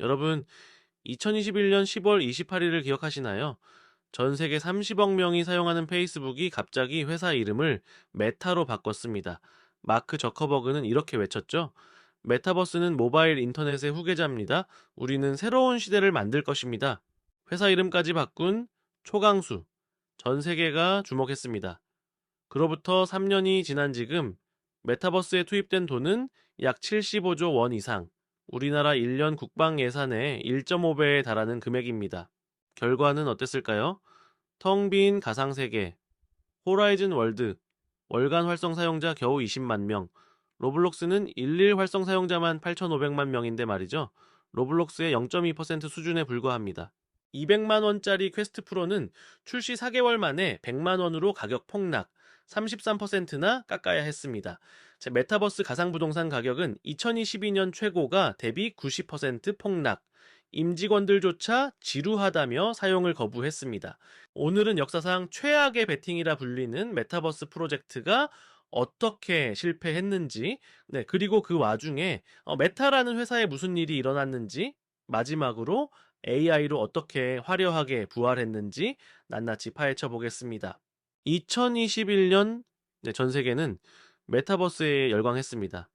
여러분, 2021년 10월 28일을 기억하시나요? 전 세계 30억 명이 사용하는 페이스북이 갑자기 회사 이름을 메타로 바꿨습니다. 마크 저커버그는 이렇게 외쳤죠. 메타버스는 모바일 인터넷의 후계자입니다. 우리는 새로운 시대를 만들 것입니다. 회사 이름까지 바꾼 초강수. 전 세계가 주목했습니다. 그로부터 3년이 지난 지금 메타버스에 투입된 돈은 약 75조 원 이상, 우리나라 1년 국방 예산의 1.5배에 달하는 금액입니다. 결과는 어땠을까요? 텅 빈 가상세계, 호라이즌 월드, 월간 활성 사용자 겨우 20만 명, 로블록스는 일일 활성 사용자만 8,500만 명인데 말이죠. 로블록스의 0.2% 수준에 불과합니다. 200만 원짜리 퀘스트 프로는 출시 4개월 만에 100만 원으로 가격 폭락, 33%나 깎아야 했습니다. 메타버스 가상부동산 가격은 2022년 최고가 대비 90% 폭락, 임직원들조차 지루하다며 사용을 거부했습니다. 오늘은 역사상 최악의 베팅이라 불리는 메타버스 프로젝트가 어떻게 실패했는지, 그리고 그 와중에 메타라는 회사에 무슨 일이 일어났는지, 마지막으로 AI로 어떻게 화려하게 부활했는지 낱낱이 파헤쳐 보겠습니다. 2021년 전 세계는 메타버스에 열광했습니다.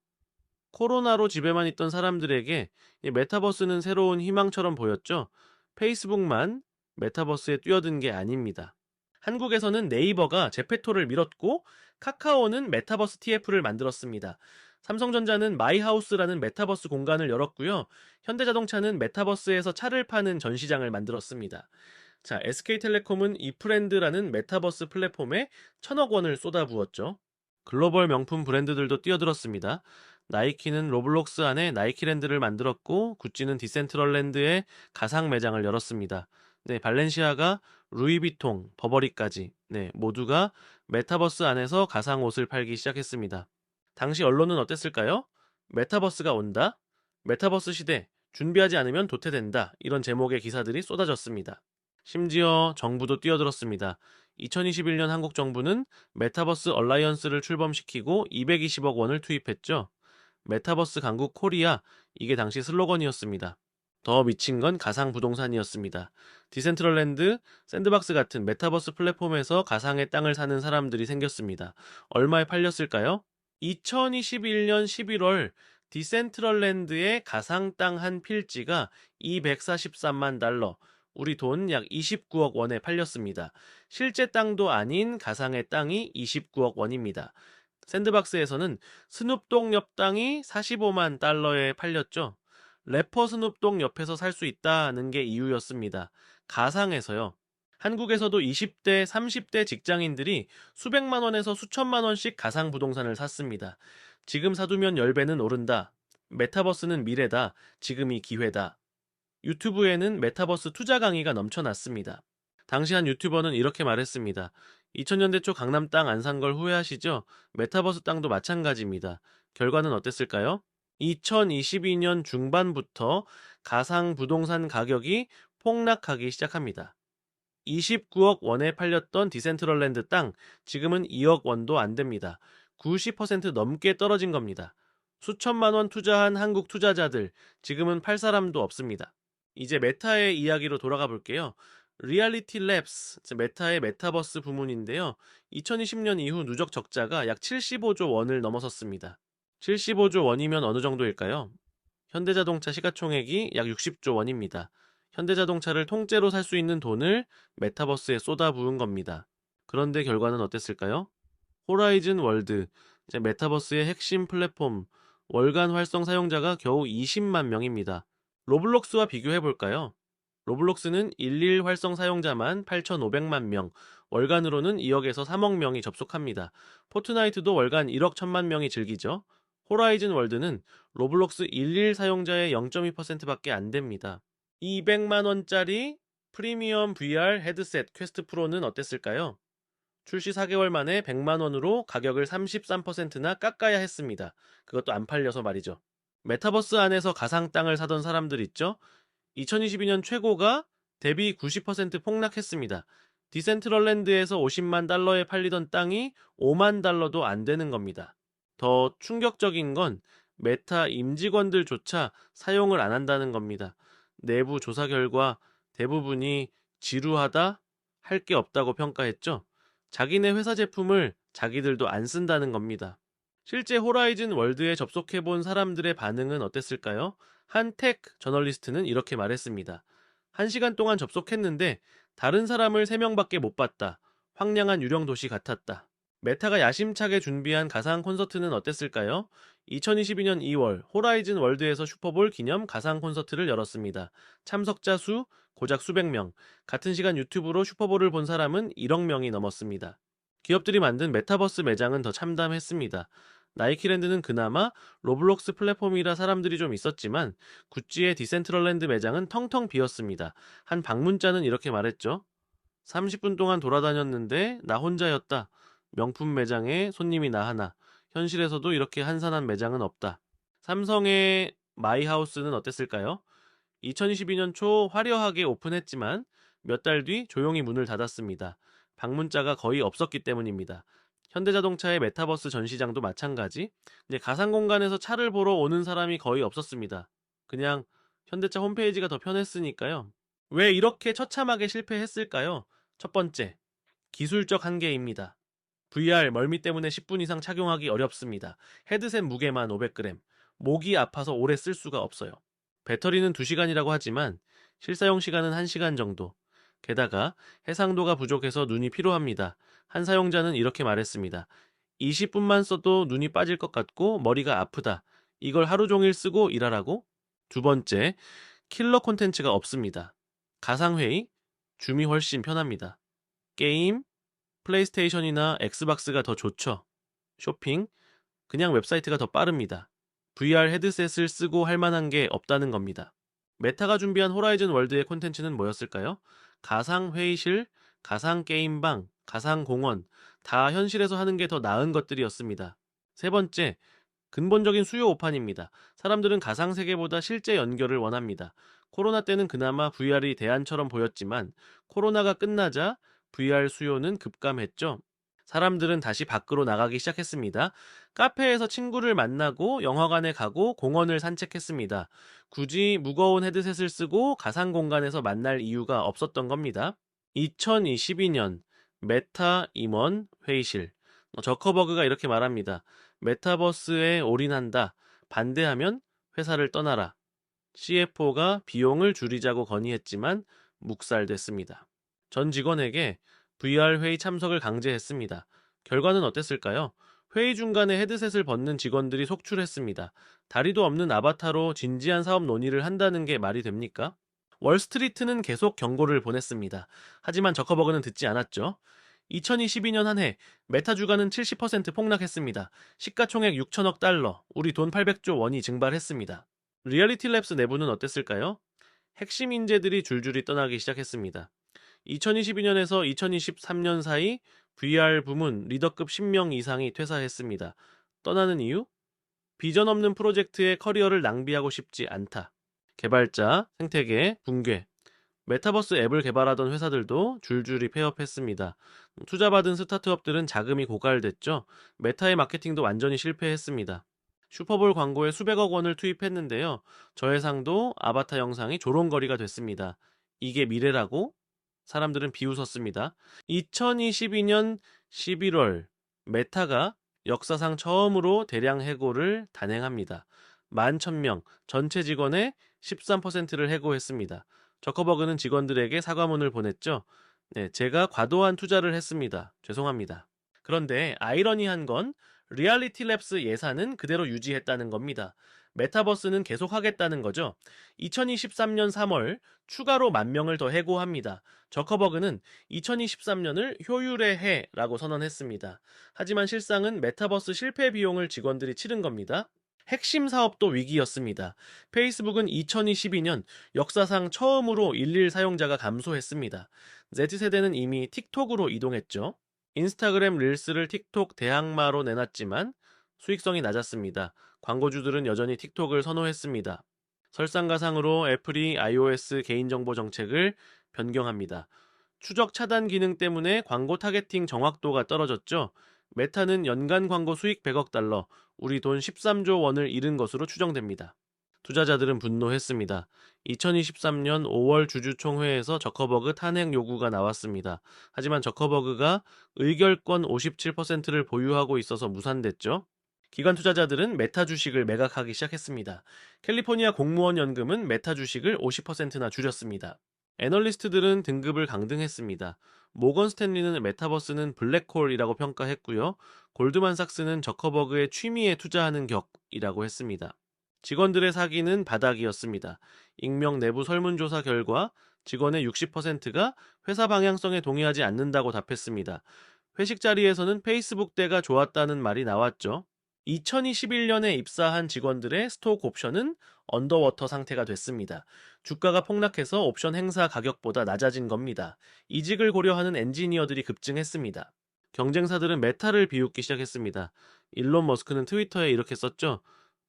코로나로 집에만 있던 사람들에게 메타버스는 새로운 희망처럼 보였죠. 페이스북만 메타버스에 뛰어든 게 아닙니다. 한국에서는 네이버가 제페토를 밀었고 카카오는 메타버스 TF를 만들었습니다. 삼성전자는 마이하우스라는 메타버스 공간을 열었고요. 현대자동차는 메타버스에서 차를 파는 전시장을 만들었습니다. 자, SK텔레콤은 이프렌드라는 메타버스 플랫폼에 1,000억 원을 쏟아부었죠. 글로벌 명품 브랜드들도 뛰어들었습니다. 나이키는 로블록스 안에 나이키랜드를 만들었고 구찌는 디센트럴랜드에 가상 매장을 열었습니다. 발렌시아가 루이비통, 버버리까지 모두가 메타버스 안에서 가상 옷을 팔기 시작했습니다. 당시 언론은 어땠을까요? 메타버스가 온다? 메타버스 시대, 준비하지 않으면 도태된다. 이런 제목의 기사들이 쏟아졌습니다. 심지어 정부도 뛰어들었습니다. 2021년 한국 정부는 메타버스 얼라이언스를 출범시키고 220억 원을 투입했죠. 메타버스 강국 코리아, 이게 당시 슬로건이었습니다. 더 미친 건 가상 부동산이었습니다. 디센트럴랜드, 샌드박스 같은 메타버스 플랫폼에서 가상의 땅을 사는 사람들이 생겼습니다. 얼마에 팔렸을까요? 2021년 11월 디센트럴랜드의 가상 땅 한 필지가 243만 달러, 우리 돈 약 29억 원에 팔렸습니다. 실제 땅도 아닌 가상의 땅이 29억 원입니다. 샌드박스에서는 스눕독 옆 땅이 45만 달러에 팔렸죠. 래퍼 스눕독 옆에서 살 수 있다는 게 이유였습니다. 가상에서요. 한국에서도 20대, 30대 직장인들이 수백만 원에서 수천만 원씩 가상 부동산을 샀습니다. 지금 사두면 10배는 오른다. 메타버스는 미래다. 지금이 기회다. 유튜브에는 메타버스 투자 강의가 넘쳐났습니다. 당시 한 유튜버는 이렇게 말했습니다. 2000년대 초 강남 땅 안 산 걸 후회하시죠? 메타버스 땅도 마찬가지입니다. 결과는 어땠을까요? 2022년 중반부터 가상 부동산 가격이 폭락하기 시작합니다. 29억 원에 팔렸던 디센트럴랜드 땅, 지금은 2억 원도 안 됩니다. 90% 넘게 떨어진 겁니다. 수천만 원 투자한 한국 투자자들, 지금은 팔 사람도 없습니다. 이제 메타의 이야기로 돌아가 볼게요. 리얼리티 랩스, 메타의 메타버스 부문인데요. 2020년 이후 누적 적자가 약 75조 원을 넘어섰습니다. 75조 원이면 어느 정도일까요? 현대자동차 시가총액이 약 60조 원입니다. 현대자동차를 통째로 살 수 있는 돈을 메타버스에 쏟아부은 겁니다. 그런데 결과는 어땠을까요? 호라이즌 월드, 메타버스의 핵심 플랫폼, 월간 활성 사용자가 겨우 20만 명입니다. 로블록스와 비교해볼까요? 로블록스는 일일 활성 사용자만 8,500만 명, 월간으로는 2억에서 3억 명이 접속합니다. 포트나이트도 월간 1억 1천만 명이 즐기죠. 호라이즌 월드는 로블록스 일일 사용자의 0.2%밖에 안 됩니다. 200만 원짜리 프리미엄 VR 헤드셋 퀘스트 프로는 어땠을까요? 출시 4개월 만에 100만 원으로 가격을 33%나 깎아야 했습니다. 그것도 안 팔려서 말이죠. 메타버스 안에서 가상 땅을 사던 사람들 있죠? 2022년 최고가 대비 90% 폭락했습니다. 디센트럴랜드에서 50만 달러에 팔리던 땅이 5만 달러도 안 되는 겁니다. 더 충격적인 건 메타 임직원들조차 사용을 안 한다는 겁니다. 내부 조사 결과 대부분이 지루하다, 할 게 없다고 평가했죠. 자기네 회사 제품을 자기들도 안 쓴다는 겁니다. 실제 호라이즌 월드에 접속해본 사람들의 반응은 어땠을까요? 한 텍 저널리스트는 이렇게 말했습니다. 1시간 동안 접속했는데 다른 사람을 3명밖에 못 봤다. 황량한 유령 도시 같았다. 메타가 야심차게 준비한 가상 콘서트는 어땠을까요? 2022년 2월 호라이즌 월드에서 슈퍼볼 기념 가상 콘서트를 열었습니다. 참석자 수 고작 수백 명, 같은 시간 유튜브로 슈퍼볼을 본 사람은 1억 명이 넘었습니다. 기업들이 만든 메타버스 매장은 더 참담했습니다. 나이키랜드는 그나마 로블록스 플랫폼이라 사람들이 좀 있었지만 구찌의 디센트럴랜드 매장은 텅텅 비었습니다. 한 방문자는 이렇게 말했죠. 30분 동안 돌아다녔는데 나 혼자였다. 명품 매장에 손님이 나 하나. 현실에서도 이렇게 한산한 매장은 없다. 삼성의 마이하우스는 어땠을까요? 2022년 초 화려하게 오픈했지만 몇 달 뒤 조용히 문을 닫았습니다. 방문자가 거의 없었기 때문입니다. 현대자동차의 메타버스 전시장도 마찬가지. 이제 가상 공간에서 차를 보러 오는 사람이 거의 없었습니다. 그냥 현대차 홈페이지가 더 편했으니까요. 왜 이렇게 처참하게 실패했을까요? 첫 번째, 기술적 한계입니다. VR 멀미 때문에 10분 이상 착용하기 어렵습니다. 헤드셋 무게만 500g. 목이 아파서 오래 쓸 수가 없어요. 배터리는 2시간이라고 하지만 실사용 시간은 1시간 정도. 게다가 해상도가 부족해서 눈이 피로합니다. 한 사용자는 이렇게 말했습니다. 20분만 써도 눈이 빠질 것 같고 머리가 아프다. 이걸 하루 종일 쓰고 일하라고? 두 번째, 킬러 콘텐츠가 없습니다. 가상회의, 줌이 훨씬 편합니다. 게임, 플레이스테이션이나 엑스박스가 더 좋죠. 쇼핑, 그냥 웹사이트가 더 빠릅니다. VR 헤드셋을 쓰고 할 만한 게 없다는 겁니다. 메타가 준비한 호라이즌 월드의 콘텐츠는 뭐였을까요? 가상 회의실, 가상 게임방, 가상 공원, 다 현실에서 하는 게 더 나은 것들이었습니다. 세 번째, 근본적인 수요 오판입니다. 사람들은 가상 세계보다 실제 연결을 원합니다. 코로나 때는 그나마 VR이 대안처럼 보였지만 코로나가 끝나자 VR 수요는 급감했죠. 사람들은 다시 밖으로 나가기 시작했습니다. 카페에서 친구를 만나고 영화관에 가고 공원을 산책했습니다. 굳이 무거운 헤드셋을 쓰고 가상 공간에서 만날 이유가 없었던 겁니다. 2022년 메타 임원 회의실. 저커버그가 이렇게 말합니다. 메타버스에 올인한다. 반대하면 회사를 떠나라. CFO가 비용을 줄이자고 건의했지만 묵살됐습니다. 전 직원에게 VR 회의 참석을 강제했습니다. 결과는 어땠을까요? 회의 중간에 헤드셋을 벗는 직원들이 속출했습니다. 다리도 없는 아바타로 진지한 사업 논의를 한다는 게 말이 됩니까? 월스트리트는 계속 경고를 보냈습니다. 하지만 저커버그는 듣지 않았죠. 2022년 한 해 메타 주가는 70% 폭락했습니다. 시가총액 6천억 달러, 우리 돈 800조 원이 증발했습니다. 리얼리티 랩스 내부는 어땠을까요? 핵심 인재들이 줄줄이 떠나기 시작했습니다. 2022년에서 2023년 사이 VR 부문 리더급 10명 이상이 퇴사했습니다. 떠나는 이유? 비전 없는 프로젝트에 커리어를 낭비하고 싶지 않다. 개발자, 생태계, 붕괴. 메타버스 앱을 개발하던 회사들도 줄줄이 폐업했습니다. 투자받은 스타트업들은 자금이 고갈됐죠. 메타의 마케팅도 완전히 실패했습니다. 슈퍼볼 광고에 수백억 원을 투입했는데요. 저해상도 아바타 영상이 조롱거리가 됐습니다. 이게 미래라고? 사람들은 비웃었습니다. 2022년 11월 메타가 역사상 처음으로 대량 해고를 단행합니다. 11,000명 전체 직원의 13%를 해고했습니다. 저커버그는 직원들에게 사과문을 보냈죠. 네, 제가 과도한 투자를 했습니다. 죄송합니다. 그런데 아이러니한 건 리얼리티 랩스 예산은 그대로 유지했다는 겁니다. 메타버스는 계속하겠다는 거죠. 2023년 3월 추가로 10,000명을 더 해고합니다. 저커버그는 2023년을 효율의 해라고 선언했습니다. 하지만 실상은 메타버스 실패 비용을 직원들이 치른 겁니다. 핵심 사업도 위기였습니다. 페이스북은 2022년 역사상 처음으로 일일 사용자가 감소했습니다. Z세대는 이미 틱톡으로 이동했죠. 인스타그램 릴스를 틱톡 대항마로 내놨지만 수익성이 낮았습니다. 광고주들은 여전히 틱톡을 선호했습니다. 설상가상으로 애플이 iOS 개인정보 정책을 변경합니다. 추적 차단 기능 때문에 광고 타겟팅 정확도가 떨어졌죠. 메타는 연간 광고 수익 100억 달러, 우리 돈 13조 원을 잃은 것으로 추정됩니다. 투자자들은 분노했습니다. 2023년 5월 주주총회에서 저커버그 탄핵 요구가 나왔습니다. 하지만 저커버그가 의결권 57%를 보유하고 있어서 무산됐죠. 기관 투자자들은 메타 주식을 매각하기 시작했습니다. 캘리포니아 공무원 연금은 메타 주식을 50%나 줄였습니다. 애널리스트들은 등급을 강등했습니다. 모건 스탠리는 메타버스는 블랙홀이라고 평가했고요. 골드만삭스는 저커버그의 취미에 투자하는 격이라고 했습니다. 직원들의 사기는 바닥이었습니다. 익명 내부 설문조사 결과 직원의 60%가 회사 방향성에 동의하지 않는다고 답했습니다. 회식 자리에서는 페이스북 때가 좋았다는 말이 나왔죠. 2021년에 입사한 직원들의 스톡 옵션은 언더워터 상태가 됐습니다. 주가가 폭락해서 옵션 행사 가격보다 낮아진 겁니다. 이직을 고려하는 엔지니어들이 급증했습니다. 경쟁사들은 메타를 비웃기 시작했습니다. 일론 머스크는 트위터에 이렇게 썼죠.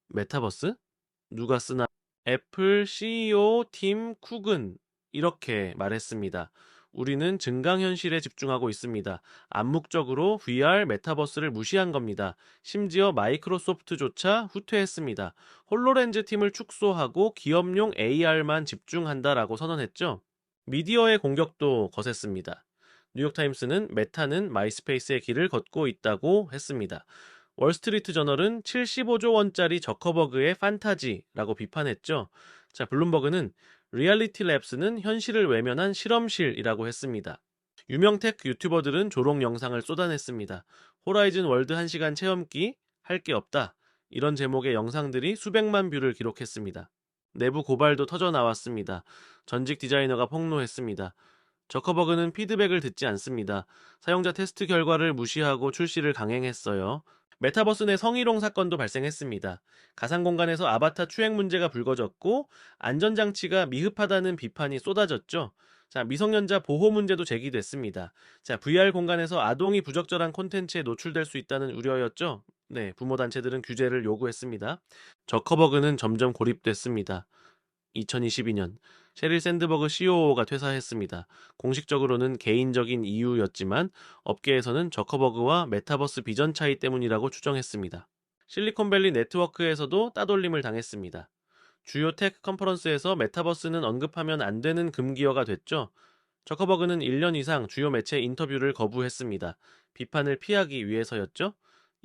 메타버스? 누가 쓰나? 애플 CEO 팀 쿡은 이렇게 말했습니다. 우리는 증강현실에 집중하고 있습니다. 암묵적으로 VR 메타버스를 무시한 겁니다. 심지어 마이크로소프트조차 후퇴했습니다. 홀로렌즈 팀을 축소하고 기업용 AR만 집중한다라고 선언했죠. 미디어의 공격도 거셌습니다. 뉴욕타임스는 메타는 마이스페이스의 길을 걷고 있다고 했습니다. 월스트리트 저널은 75조 원짜리 저커버그의 판타지라고 비판했죠. 자, 블룸버그는 리얼리티 랩스는 현실을 외면한 실험실이라고 했습니다. 유명 테크 유튜버들은 조롱 영상을 쏟아냈습니다. 호라이즌 월드 1시간 체험기, 할 게 없다. 이런 제목의 영상들이 수백만 뷰를 기록했습니다. 내부 고발도 터져 나왔습니다. 전직 디자이너가 폭로했습니다. 저커버그는 피드백을 듣지 않습니다. 사용자 테스트 결과를 무시하고 출시를 강행했어요. 메타버스 내 성희롱 사건도 발생했습니다. 가상 공간에서 아바타 추행 문제가 불거졌고 안전장치가 미흡하다는 비판이 쏟아졌죠. 자, 미성년자 보호 문제도 제기됐습니다. 자, VR 공간에서 아동이 부적절한 콘텐츠에 노출될 수 있다는 우려였죠. 네, 부모 단체들은 규제를 요구했습니다. 저커버그는 점점 고립됐습니다. 2022년 셰릴 샌드버그 COO가 퇴사했습니다. 공식적으로는 개인적인 이유였지만 업계에서는 저커버그와 메타버스 비전 차이 때문이라고 추정했습니다. 실리콘밸리 네트워크에서도 따돌림을 당했습니다. 주요 테크 컨퍼런스에서 메타버스는 언급하면 안 되는 금기어가 됐죠. 저커버그는 1년 이상 주요 매체 인터뷰를 거부했습니다. 비판을 피하기 위해서였죠.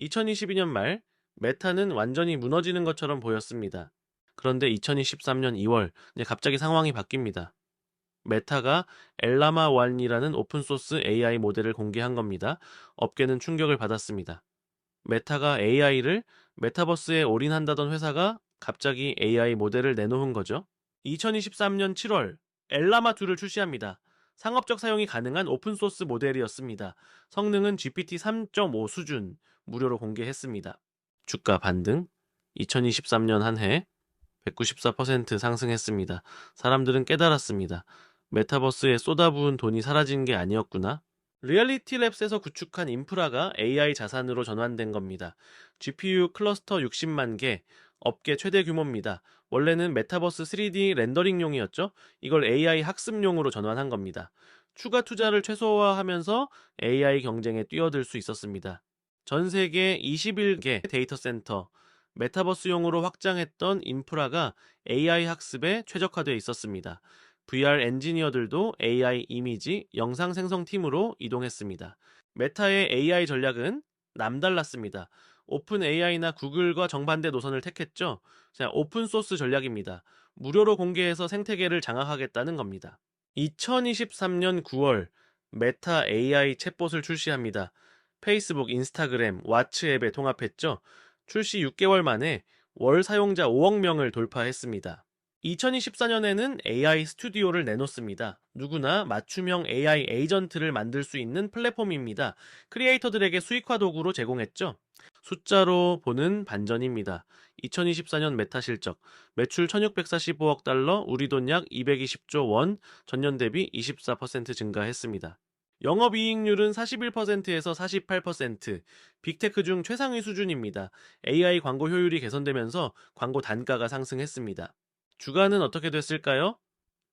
2022년 말 메타는 완전히 무너지는 것처럼 보였습니다. 그런데 2023년 2월 갑자기 상황이 바뀝니다. 메타가 엘라마 1이라는 오픈소스 AI 모델을 공개한 겁니다. 업계는 충격을 받았습니다. 메타가 AI를 메타버스에 올인한다던 회사가 갑자기 AI 모델을 내놓은 거죠. 2023년 7월 엘라마2를 출시합니다. 상업적 사용이 가능한 오픈소스 모델이었습니다. 성능은 GPT 3.5 수준, 무료로 공개했습니다. 주가 반등, 2023년 한 해 194% 상승했습니다. 사람들은 깨달았습니다. 메타버스에 쏟아부은 돈이 사라진 게 아니었구나. 리얼리티 랩스에서 구축한 인프라가 AI 자산으로 전환된 겁니다. GPU 클러스터 60만 개, 업계 최대 규모입니다. 원래는 메타버스 3D 렌더링용이었죠. 이걸 AI 학습용으로 전환한 겁니다. 추가 투자를 최소화하면서 AI 경쟁에 뛰어들 수 있었습니다. 전 세계 21개 데이터 센터, 메타버스용으로 확장했던 인프라가 AI 학습에 최적화되어 있었습니다. VR 엔지니어들도 AI 이미지, 영상 생성 팀으로 이동했습니다. 메타의 AI 전략은 남달랐습니다. 오픈 AI나 구글과 정반대 노선을 택했죠. 자, 오픈 소스 전략입니다. 무료로 공개해서 생태계를 장악하겠다는 겁니다. 2023년 9월 메타 AI 챗봇을 출시합니다. 페이스북, 인스타그램, 왓츠앱에 통합했죠. 출시 6개월 만에 월 사용자 5억 명을 돌파했습니다. 2024년에는 AI 스튜디오를 내놓습니다. 누구나 맞춤형 AI 에이전트를 만들 수 있는 플랫폼입니다. 크리에이터들에게 수익화 도구로 제공했죠. 숫자로 보는 반전입니다. 2024년 메타 실적, 매출 1645억 달러, 우리 돈 약 220조 원, 전년 대비 24% 증가했습니다. 영업이익률은 41%에서 48%, 빅테크 중 최상위 수준입니다. AI 광고 효율이 개선되면서 광고 단가가 상승했습니다. 주가는 어떻게 됐을까요?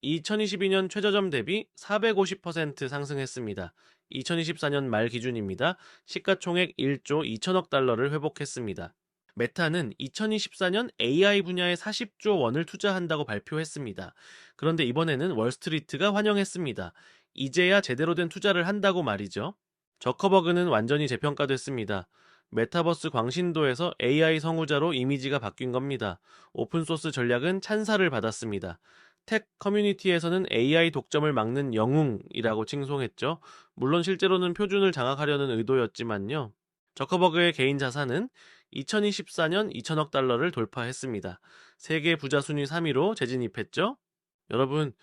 2022년 최저점 대비 450% 상승했습니다. 2024년 말 기준입니다. 시가총액 1조 2천억 달러를 회복했습니다. 메타는 2024년 AI 분야에 40조 원을 투자한다고 발표했습니다. 그런데 이번에는 월스트리트가 환영했습니다. 이제야 제대로 된 투자를 한다고 말이죠. 저커버그는 완전히 재평가됐습니다. 메타버스 광신도에서 AI 성우자로 이미지가 바뀐 겁니다. 오픈소스 전략은 찬사를 받았습니다. 텍 커뮤니티에서는 AI 독점을 막는 영웅이라고 칭송했죠. 물론 실제로는 표준을 장악하려는 의도였지만요. 저커버그의 개인 자산은 2024년 2천억 달러를 돌파했습니다. 세계 부자 순위 3위로 재진입했죠. 여러분,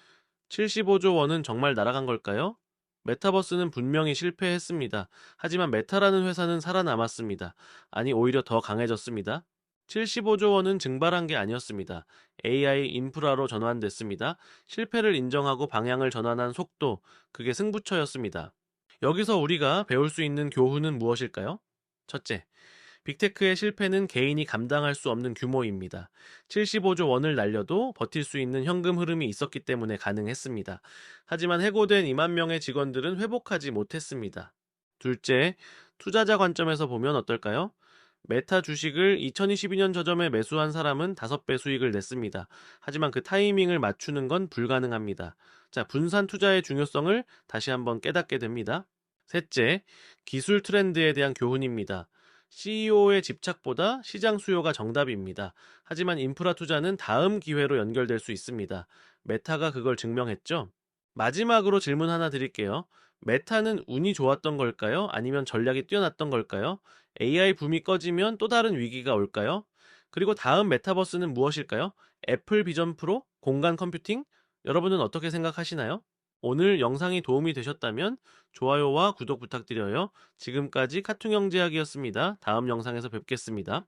75조 원은 정말 날아간 걸까요? 메타버스는 분명히 실패했습니다. 하지만 메타라는 회사는 살아남았습니다. 아니, 오히려 더 강해졌습니다. 75조 원은 증발한 게 아니었습니다. AI 인프라로 전환됐습니다. 실패를 인정하고 방향을 전환한 속도, 그게 승부처였습니다. 여기서 우리가 배울 수 있는 교훈은 무엇일까요? 첫째, 빅테크의 실패는 개인이 감당할 수 없는 규모입니다. 75조 원을 날려도 버틸 수 있는 현금 흐름이 있었기 때문에 가능했습니다. 하지만 해고된 2만 명의 직원들은 회복하지 못했습니다. 둘째, 투자자 관점에서 보면 어떨까요? 메타 주식을 2022년 저점에 매수한 사람은 5배 수익을 냈습니다. 하지만 그 타이밍을 맞추는 건 불가능합니다. 자, 분산 투자의 중요성을 다시 한번 깨닫게 됩니다. 셋째, 기술 트렌드에 대한 교훈입니다. CEO의 집착보다 시장 수요가 정답입니다. 하지만 인프라 투자는 다음 기회로 연결될 수 있습니다. 메타가 그걸 증명했죠. 마지막으로 질문 하나 드릴게요. 메타는 운이 좋았던 걸까요? 아니면 전략이 뛰어났던 걸까요? AI 붐이 꺼지면 또 다른 위기가 올까요? 그리고 다음 메타버스는 무엇일까요? 애플 비전 프로? 공간 컴퓨팅? 여러분은 어떻게 생각하시나요? 오늘 영상이 도움이 되셨다면 좋아요와 구독 부탁드려요. 지금까지 카툰 형제학이었습니다. 다음 영상에서 뵙겠습니다.